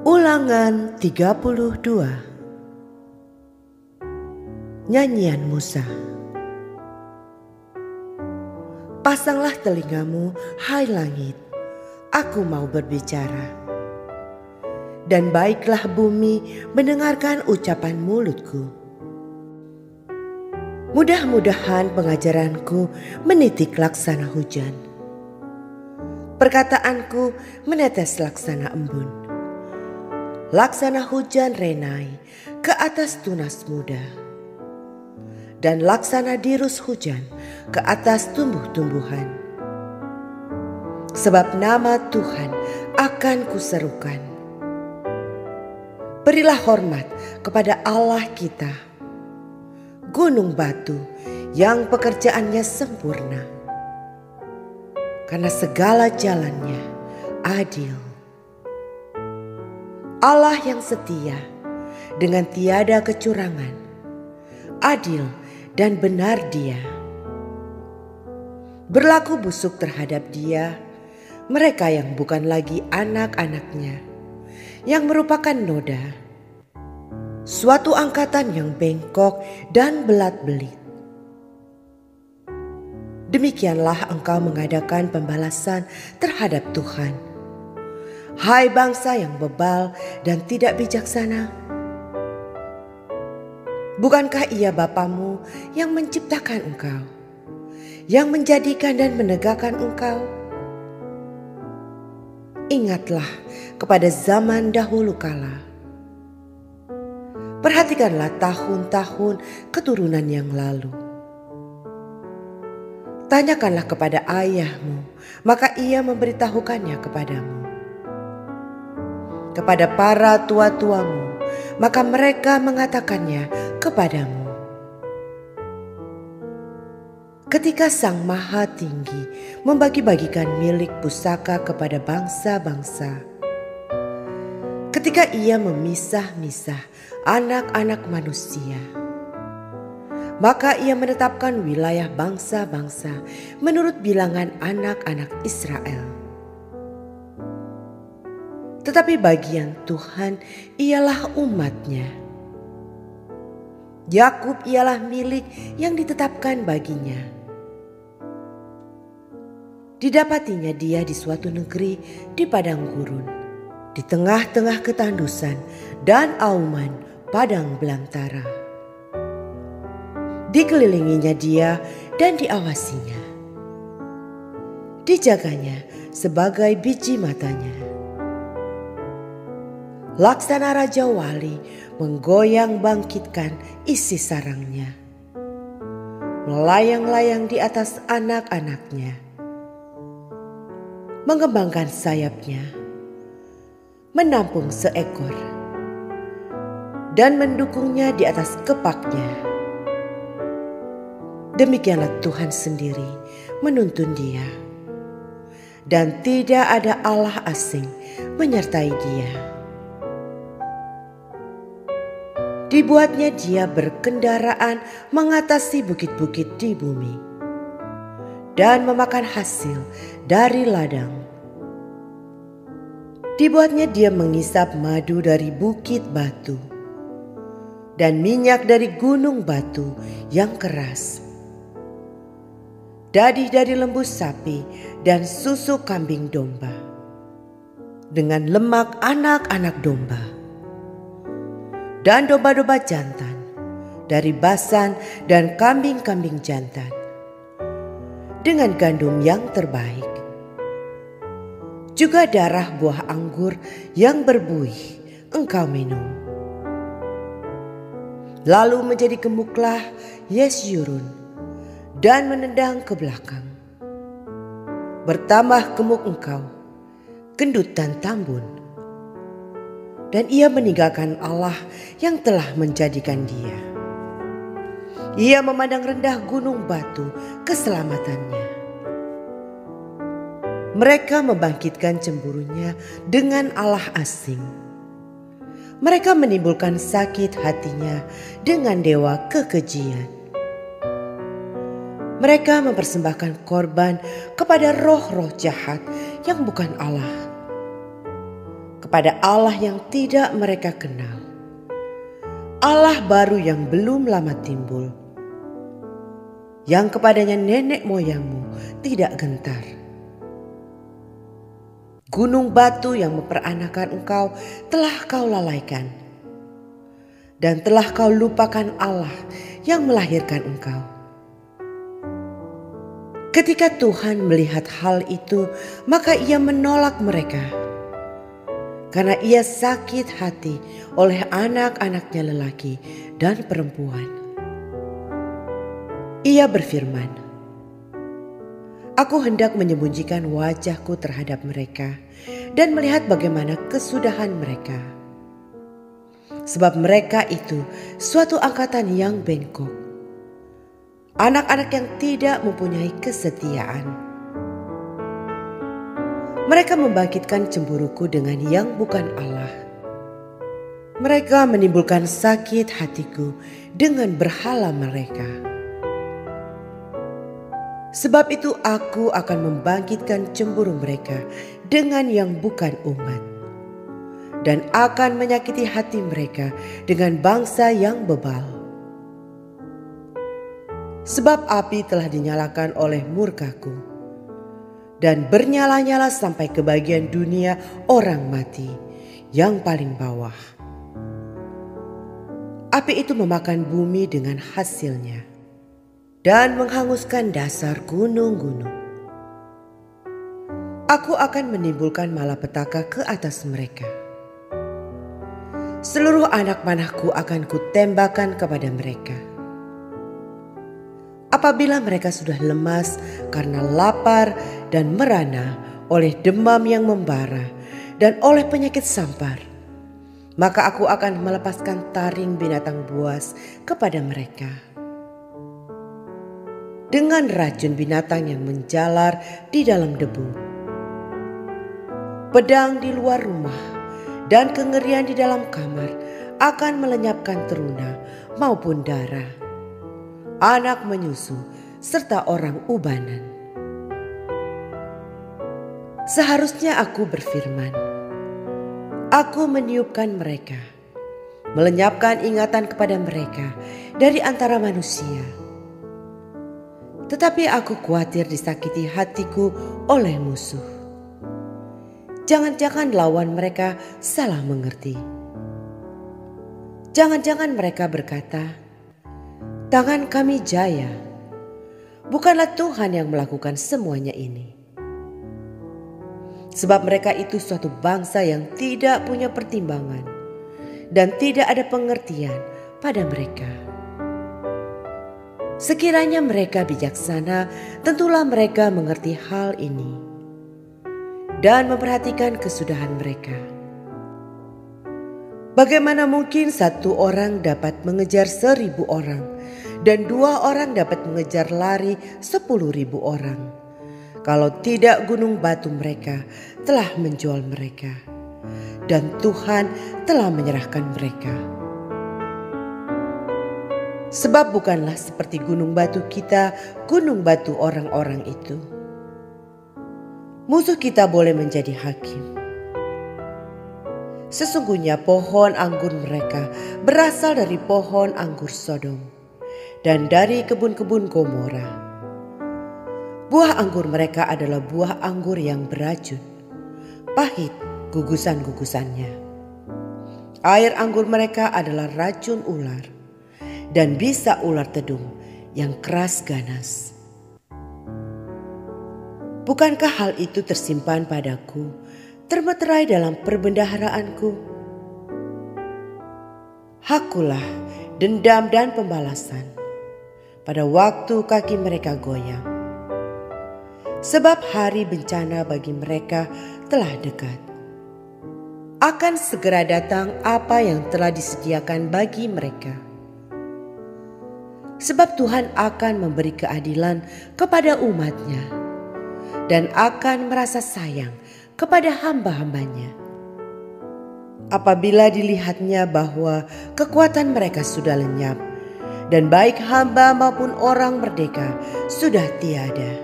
Ulangan 32. Nyanyian Musa. Pasanglah telingamu, hai langit, aku mau berbicara. Dan baiklah bumi mendengarkan ucapan mulutku. Mudah-mudahan pengajaranku menitik laksana hujan. Perkataanku menetes laksana embun. Laksana hujan renai ke atas tunas muda, dan laksana dirus hujan ke atas tumbuh-tumbuhan. Sebab nama Tuhan akan kuserukan. Berilah hormat kepada Allah kita, gunung batu yang pekerjaannya sempurna, karena segala jalannya adil. Allah yang setia dengan tiada kecurangan, adil dan benar Dia. Berlaku busuk terhadap Dia mereka yang bukan lagi anak-anaknya, yang merupakan noda, suatu angkatan yang bengkok dan belat-belit. Demikianlah engkau mengadakan pembalasan terhadap Tuhan. Hai bangsa yang bebal dan tidak bijaksana, bukankah Ia Bapamu yang menciptakan engkau, yang menjadikan dan menegakkan engkau? Ingatlah kepada zaman dahulu kala. Perhatikanlah tahun-tahun keturunan yang lalu. Tanyakanlah kepada ayahmu, maka ia memberitahukannya kepadamu. Kepada para tua-tuamu, maka mereka mengatakannya kepadamu. Ketika Sang Maha Tinggi membagi-bagikan milik pusaka kepada bangsa-bangsa, ketika Ia memisah-misah anak-anak manusia, maka Ia menetapkan wilayah bangsa-bangsa menurut bilangan anak-anak Israel. Tetapi bagian Tuhan ialah umat-Nya. Yakub ialah milik yang ditetapkan baginya. Didapatinya dia di suatu negeri di padang gurun, di tengah-tengah ketandusan dan auman padang belantara. Dikelilinginya dia dan diawasinya. Dijaganya sebagai biji matanya. Laksana Raja Wali menggoyang bangkitkan isi sarangnya. Melayang-layang di atas anak-anaknya. Mengembangkan sayapnya. Menampung seekor. Dan mendukungnya di atas kepaknya. Demikianlah Tuhan sendiri menuntun dia. Dan tidak ada Allah asing menyertai dia. Dibuatnya dia berkendaraan mengatasi bukit-bukit di bumi dan memakan hasil dari ladang. Dibuatnya dia mengisap madu dari bukit batu dan minyak dari gunung batu yang keras. Dadih dari lembu sapi dan susu kambing domba dengan lemak anak-anak domba. Dan domba-domba jantan dari Basan dan kambing-kambing jantan dengan gandum yang terbaik. Juga darah buah anggur yang berbuih engkau minum. Lalu menjadi gemuklah Yesyurun dan menendang ke belakang. Bertambah gemuk engkau, gendut dan tambun. Dan ia meninggalkan Allah yang telah menjadikan dia. Ia memandang rendah gunung batu keselamatannya. Mereka membangkitkan cemburunya dengan Allah asing. Mereka menimbulkan sakit hatinya dengan dewa kekejian. Mereka mempersembahkan korban kepada roh-roh jahat yang bukan Allah, kepada Allah yang tidak mereka kenal, Allah baru yang belum lama timbul, yang kepadanya nenek moyangmu tidak gentar. Gunung batu yang memperanakan engkau telah kau lalaikan, dan telah kau lupakan Allah yang melahirkan engkau. Ketika Tuhan melihat hal itu, maka ia menolak mereka, karena ia sakit hati oleh anak-anaknya lelaki dan perempuan. Ia berfirman, "Aku hendak menyembunyikan wajahku terhadap mereka dan melihat bagaimana kesudahan mereka. Sebab mereka itu suatu angkatan yang bengkok, anak-anak yang tidak mempunyai kesetiaan. Mereka membangkitkan cemburuku dengan yang bukan Allah. Mereka menimbulkan sakit hatiku dengan berhala mereka. Sebab itu aku akan membangkitkan cemburu mereka dengan yang bukan umat, dan akan menyakiti hati mereka dengan bangsa yang bebal. Sebab api telah dinyalakan oleh murkaku, dan bernyala-nyala sampai ke bagian dunia orang mati yang paling bawah. Api itu memakan bumi dengan hasilnya, dan menghanguskan dasar gunung-gunung. Aku akan menimbulkan malapetaka ke atas mereka. Seluruh anak panahku akan kutembakkan kepada mereka. Apabila mereka sudah lemas karena lapar dan merana oleh demam yang membara dan oleh penyakit sampar, maka aku akan melepaskan taring binatang buas kepada mereka. Dengan racun binatang yang menjalar di dalam debu, pedang di luar rumah, dan kengerian di dalam kamar akan melenyapkan teruna maupun darah, anak menyusu, serta orang ubanan. Seharusnya aku berfirman, aku meniupkan mereka, melenyapkan ingatan kepada mereka dari antara manusia. Tetapi aku khawatir disakiti hatiku oleh musuh. Jangan-jangan lawan mereka salah mengerti. Jangan-jangan mereka berkata, tangan kami jaya. Bukanlah Tuhan yang melakukan semuanya ini. Sebab mereka itu suatu bangsa yang tidak punya pertimbangan, dan tidak ada pengertian pada mereka. Sekiranya mereka bijaksana, tentulah mereka mengerti hal ini dan memperhatikan kesudahan mereka. Bagaimana mungkin satu orang dapat mengejar 1.000 orang, dan 2 orang dapat mengejar lari 10.000 orang, kalau tidak gunung batu mereka telah menjual mereka, dan Tuhan telah menyerahkan mereka. Sebab bukanlah seperti gunung batu kita, gunung batu orang-orang itu. Musuh kita boleh menjadi hakim. Sesungguhnya pohon anggur mereka berasal dari pohon anggur Sodom dan dari kebun-kebun Gomora. Buah anggur mereka adalah buah anggur yang beracun, pahit gugusan-gugusannya. Air anggur mereka adalah racun ular dan bisa ular tedung yang keras ganas. Bukankah hal itu tersimpan padaku, termeterai dalam perbendaharaanku? Hakulah dendam dan pembalasan pada waktu kaki mereka goyang. Sebab hari bencana bagi mereka telah dekat. Akan segera datang apa yang telah disediakan bagi mereka. Sebab Tuhan akan memberi keadilan kepada umat-Nya dan akan merasa sayang kepada hamba-hambanya. Apabila dilihatnya bahwa kekuatan mereka sudah lenyap dan baik hamba maupun orang merdeka sudah tiada,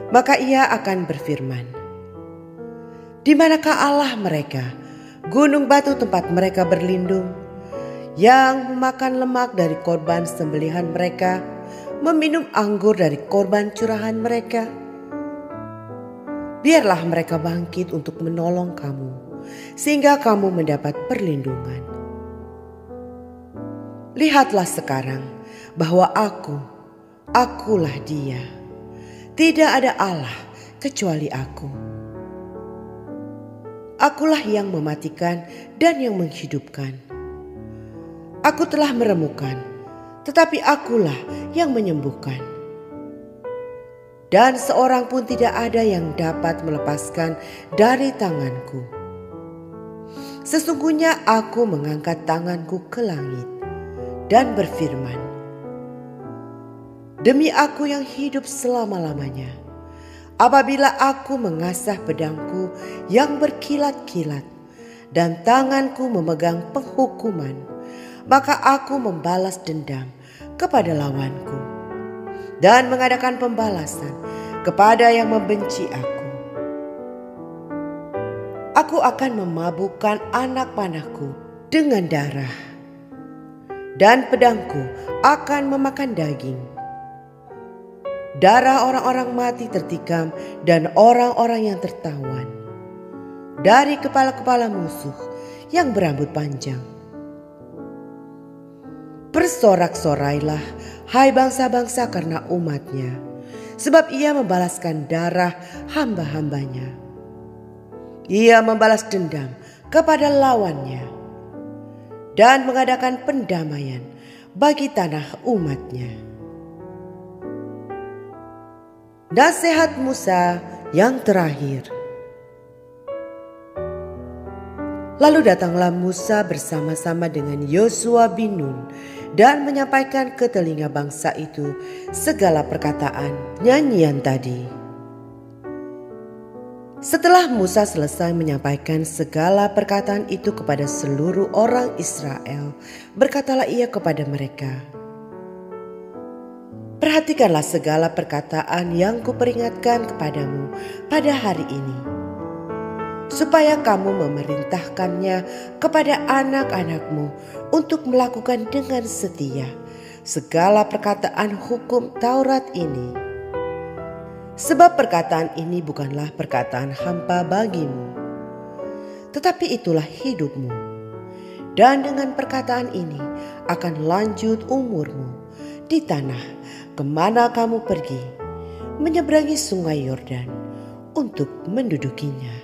maka Ia akan berfirman, "Di manakah Allah mereka, gunung batu tempat mereka berlindung, yang memakan lemak dari korban sembelihan mereka, meminum anggur dari korban curahan mereka? Biarlah mereka bangkit untuk menolong kamu, sehingga kamu mendapat perlindungan. Lihatlah sekarang bahwa akulah Dia. Tidak ada Allah kecuali Aku. Akulah yang mematikan dan yang menghidupkan. Aku telah meremukkan, tetapi Akulah yang menyembuhkan. Dan seorang pun tidak ada yang dapat melepaskan dari tanganku. Sesungguhnya Aku mengangkat tanganku ke langit dan berfirman, demi Aku yang hidup selama-lamanya, apabila Aku mengasah pedangku yang berkilat-kilat dan tanganku memegang penghukuman, maka Aku membalas dendam kepada lawanku dan mengadakan pembalasan kepada yang membenci Aku. Aku akan memabukkan anak panahku dengan darah, dan pedangku akan memakan daging. Darah orang-orang mati tertikam dan orang-orang yang tertawan dari kepala-kepala musuh yang berambut panjang. Bersorak-sorailah, hai bangsa-bangsa, karena umat-Nya, sebab Ia membalaskan darah hamba-hambanya. Ia membalas dendam kepada lawannya dan mengadakan pendamaian bagi tanah umat-Nya. Nasihat Musa yang terakhir. Lalu datanglah Musa bersama-sama dengan Yosua bin Nun dan menyampaikan ke telinga bangsa itu segala perkataan nyanyian tadi. Setelah Musa selesai menyampaikan segala perkataan itu kepada seluruh orang Israel, berkatalah ia kepada mereka, perhatikanlah segala perkataan yang kuperingatkan kepadamu pada hari ini, supaya kamu memerintahkannya kepada anak-anakmu untuk melakukan dengan setia segala perkataan hukum Taurat ini. Sebab perkataan ini bukanlah perkataan hampa bagimu, tetapi itulah hidupmu. Dan dengan perkataan ini akan lanjut umurmu di tanah kemana kamu pergi, menyeberangi sungai Yordan untuk mendudukinya.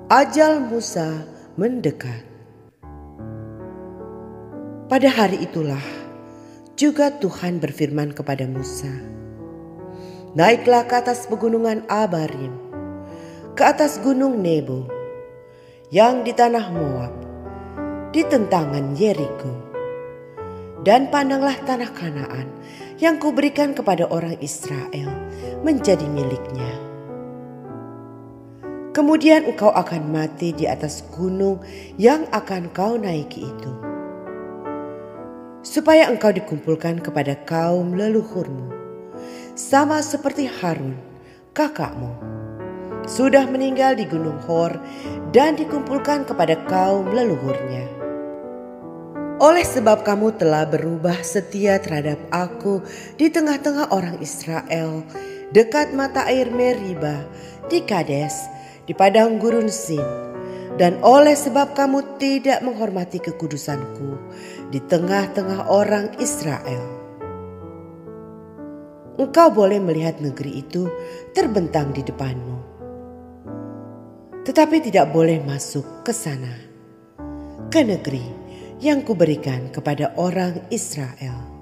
Ajal Musa mendekat. Pada hari itulah juga Tuhan berfirman kepada Musa, naiklah ke atas pegunungan Abarim, ke atas gunung Nebo, yang di tanah Moab, di tentangan Yeriko, dan pandanglah tanah Kanaan yang kuberikan kepada orang Israel menjadi miliknya. Kemudian engkau akan mati di atas gunung yang akan kau naiki itu, supaya engkau dikumpulkan kepada kaum leluhurmu, sama seperti Harun kakakmu sudah meninggal di gunung Hor dan dikumpulkan kepada kaum leluhurnya. Oleh sebab kamu telah berubah setia terhadap Aku di tengah-tengah orang Israel, dekat mata air Meriba, di Kades, di padang gurun Sin, dan oleh sebab kamu tidak menghormati kekudusanku di tengah-tengah orang Israel. Engkau boleh melihat negeri itu terbentang di depanmu, tetapi tidak boleh masuk ke sana, ke negeri yang kuberikan kepada orang Israel.